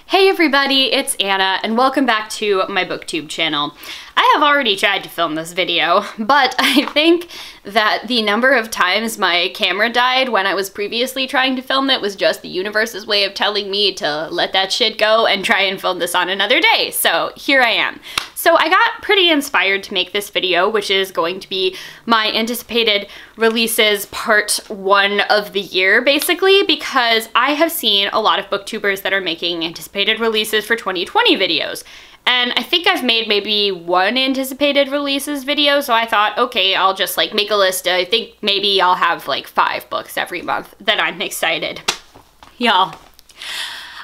Hey everybody, it's Anna, and welcome back to my booktube channel. I have already tried to film this video, but I think that the number of times my camera died when I was previously trying to film it was just the universe's way of telling me to let that shit go and try and film this on another day. So here I am. So I got pretty inspired to make this video, which is going to be my anticipated releases part 1 of the year, basically, because I have seen a lot of booktubers that are making anticipated releases for 2020 videos. And I think I've made maybe 1 anticipated releases video, so I thought, okay, I'll just like make a list. I think maybe I'll have like 5 books every month that I'm excited. Y'all,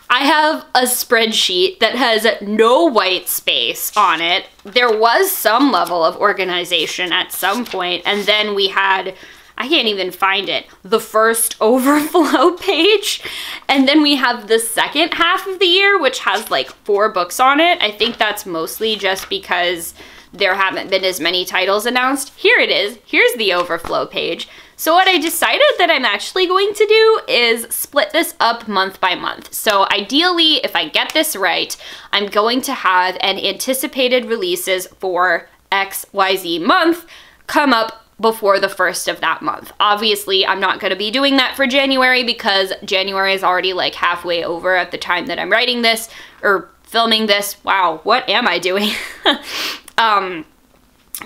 I have a spreadsheet that has no white space on it. There was some level of organization at some point, and then we had, I can't even find it, the first overflow page. And then we have the second half of the year, which has like 4 books on it. I think that's mostly just because there haven't been as many titles announced. Here it is. Here's the overflow page. So what I decided that I'm actually going to do is split this up month by month. So ideally, if I get this right, I'm going to have an anticipated releases for XYZ month come up before the first of that month. Obviously, I'm not going to be doing that for January because January is already like halfway over at the time that I'm writing this or filming this. Wow, what am I doing?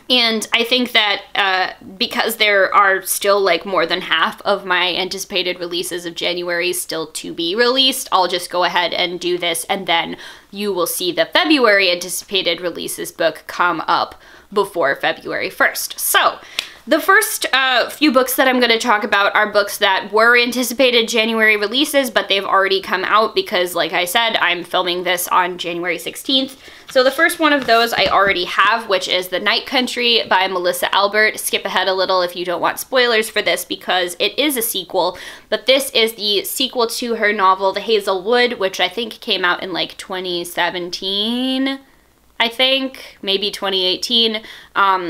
And I think that because there are still like more than half of my anticipated releases of January still to be released, I'll just go ahead and do this, and then you will see the February anticipated releases book come up before February 1st. So the first few books that I'm going to talk about are books that were anticipated January releases, but they've already come out because, like I said, I'm filming this on January 16th. So the first one of those I already have, which is The Night Country by Melissa Albert. Skip ahead a little if you don't want spoilers for this because it is a sequel, but this is the sequel to her novel The Hazel Wood, which I think came out in like 2017. I think, maybe 2018,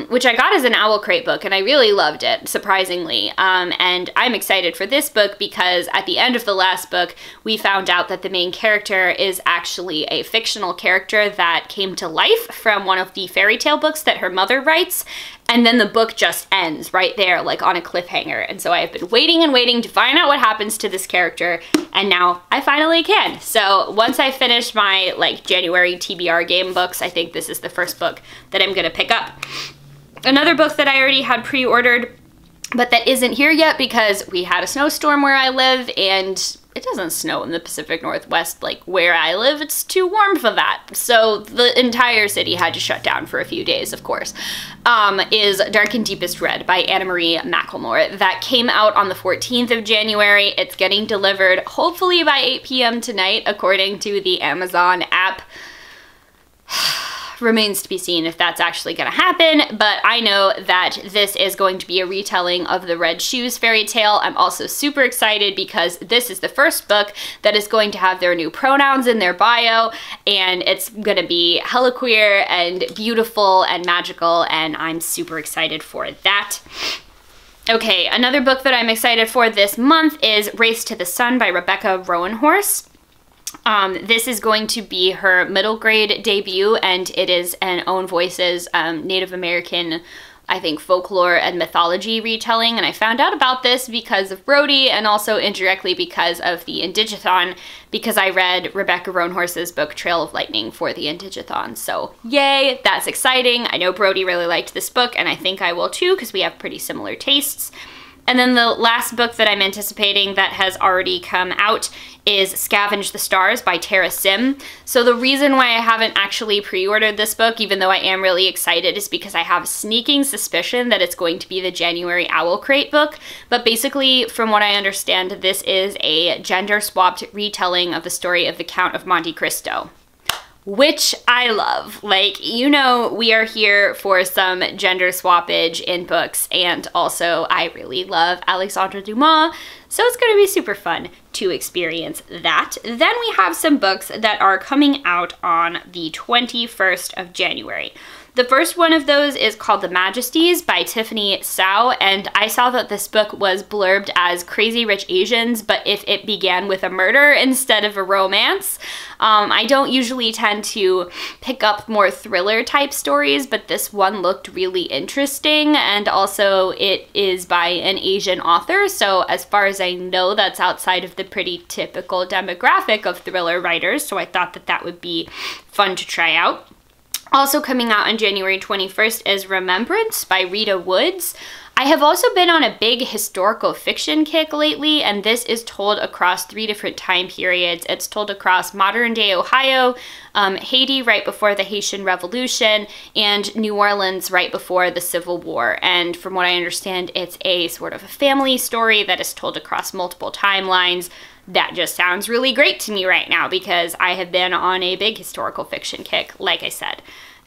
which I got as an Owl Crate book, and I really loved it, surprisingly. And I'm excited for this book because at the end of the last book, we found out that the main character is actually a fictional character that came to life from one of the fairy tale books that her mother writes, and then the book just ends right there, like on a cliffhanger. And so I have been waiting and waiting to find out what happens to this character, and now I finally can. So once I finish my like January TBR game books, I think this is the first book that I'm gonna pick up. Another book that I already had pre-ordered, but that isn't here yet because we had a snowstorm where I live, and it doesn't snow in the Pacific Northwest like where I live. It's too warm for that. So the entire city had to shut down for a few days, of course, is Dark and Deepest Red by Anna Marie McLemore. That came out on the 14th of January. It's getting delivered hopefully by 8 p.m. tonight, according to the Amazon app. Remains to be seen if that's actually going to happen, but I know that this is going to be a retelling of the Red Shoes fairy tale. I'm also super excited because this is the first book that is going to have their new pronouns in their bio, and it's going to be hella queer and beautiful and magical, and I'm super excited for that. Okay, another book that I'm excited for this month is Race to the Sun by Rebecca Roanhorse. This is going to be her middle grade debut, and it is an Own Voices Native American, I think, folklore and mythology retelling. And I found out about this because of Brody, and also indirectly because of the Indigathon, because I read Rebecca Roanhorse's book Trail of Lightning for the Indigathon. So yay, that's exciting. I know Brody really liked this book, and I think I will too because we have pretty similar tastes. And then the last book that I'm anticipating that has already come out is Scavenge the Stars by Tara Sim. So the reason why I haven't actually pre-ordered this book, even though I am really excited, is because I have a sneaking suspicion that it's going to be the January Owl Crate book. But basically, from what I understand, this is a gender-swapped retelling of the story of the Count of Monte Cristo, which I love. Like, you know, we are here for some gender swappage in books, and also I really love Alexandre Dumas, so it's going to be super fun to experience that. Then we have some books that are coming out on the 21st of January. The first one of those is called The Majesties by Tiffany Tsao, and I saw that this book was blurbed as Crazy Rich Asians, but if it began with a murder instead of a romance. I don't usually tend to pick up more thriller type stories, but this one looked really interesting, and also it is by an Asian author, so as far as I know, that's outside of the pretty typical demographic of thriller writers, so I thought that that would be fun to try out. Also coming out on January 21st is Remembrance by Rita Woods. I have also been on a big historical fiction kick lately, and this is told across 3 different time periods. It's told across modern-day Ohio, Haiti right before the Haitian Revolution, and New Orleans right before the Civil War. And from what I understand, it's a sort of a family story that is told across multiple timelines. That just sounds really great to me right now because I have been on a big historical fiction kick, like I said.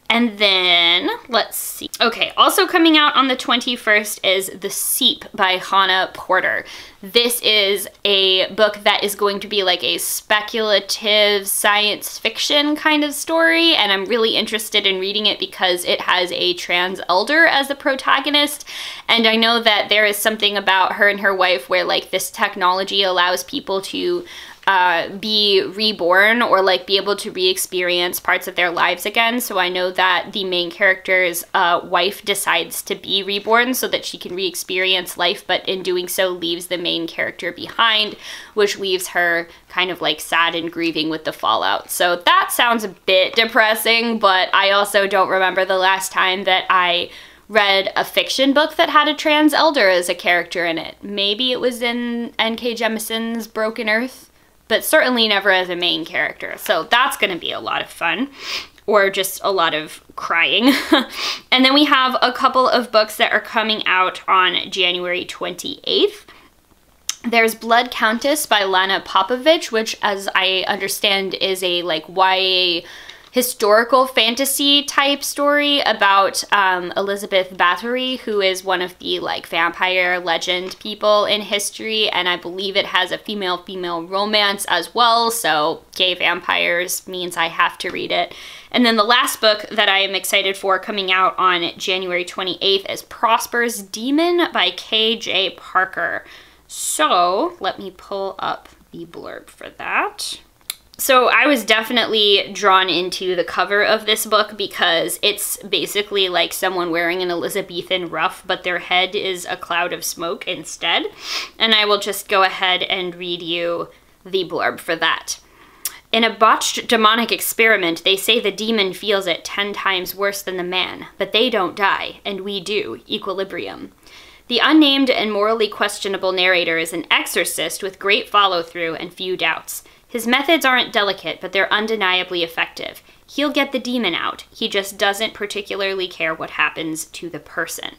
And then, let's see. Okay, also coming out on the 21st is The Seep by Chana Porter. This is a book that is going to be like a speculative science fiction kind of story, and I'm really interested in reading it because it has a trans elder as the protagonist, and I know that there is something about her and her wife where like this technology allows people to be reborn or like be able to re-experience parts of their lives again. So I know that the main character's wife decides to be reborn so that she can re-experience life, but in doing so leaves the main character behind, which leaves her kind of like sad and grieving with the fallout. So that sounds a bit depressing, but I also don't remember the last time that I read a fiction book that had a trans elder as a character in it. Maybe it was in N.K. Jemisin's Broken Earth, but certainly never as a main character. So that's gonna be a lot of fun, or just a lot of crying. And then we have a couple of books that are coming out on January 28th. There's Blood Countess by Lana Popovic, which as I understand is a like YA historical fantasy type story about Elizabeth Bathory, who is one of the like vampire legend people in history, and I believe it has a female-female romance as well, so gay vampires means I have to read it. And then the last book that I am excited for coming out on January 28th is Prosper's Demon by K.J. Parker. So let me pull up the blurb for that. So I was definitely drawn into the cover of this book because it's basically like someone wearing an Elizabethan ruff, but their head is a cloud of smoke instead. And I will just go ahead and read you the blurb for that. In a botched demonic experiment, they say the demon feels it 10 times worse than the man, but they don't die, and we do. Equilibrium. The unnamed and morally questionable narrator is an exorcist with great follow-through and few doubts. His methods aren't delicate, but they're undeniably effective. He'll get the demon out. He just doesn't particularly care what happens to the person.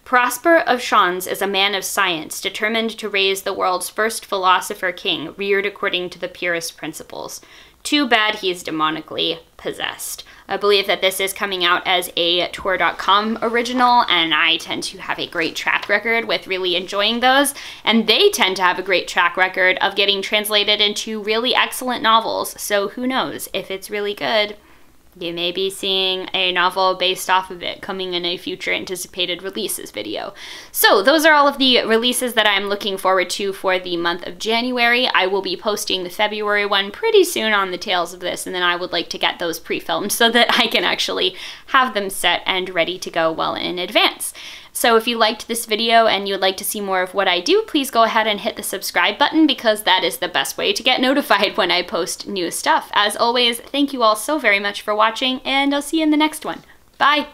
Prosper of Shans is a man of science, determined to raise the world's first philosopher king, reared according to the purest principles. Too bad he is demonically possessed. I believe that this is coming out as a Tor.com original, and I tend to have a great track record with really enjoying those, and they tend to have a great track record of getting translated into really excellent novels, so who knows, if it's really good, you may be seeing a novel based off of it coming in a future anticipated releases video. So those are all of the releases that I'm looking forward to for the month of January. I will be posting the February one pretty soon on the tails of this, and then I would like to get those pre-filmed so that I can actually have them set and ready to go well in advance. So if you liked this video and you would like to see more of what I do, please go ahead and hit the subscribe button because that is the best way to get notified when I post new stuff. As always, thank you all so very much for watching, and I'll see you in the next one. Bye!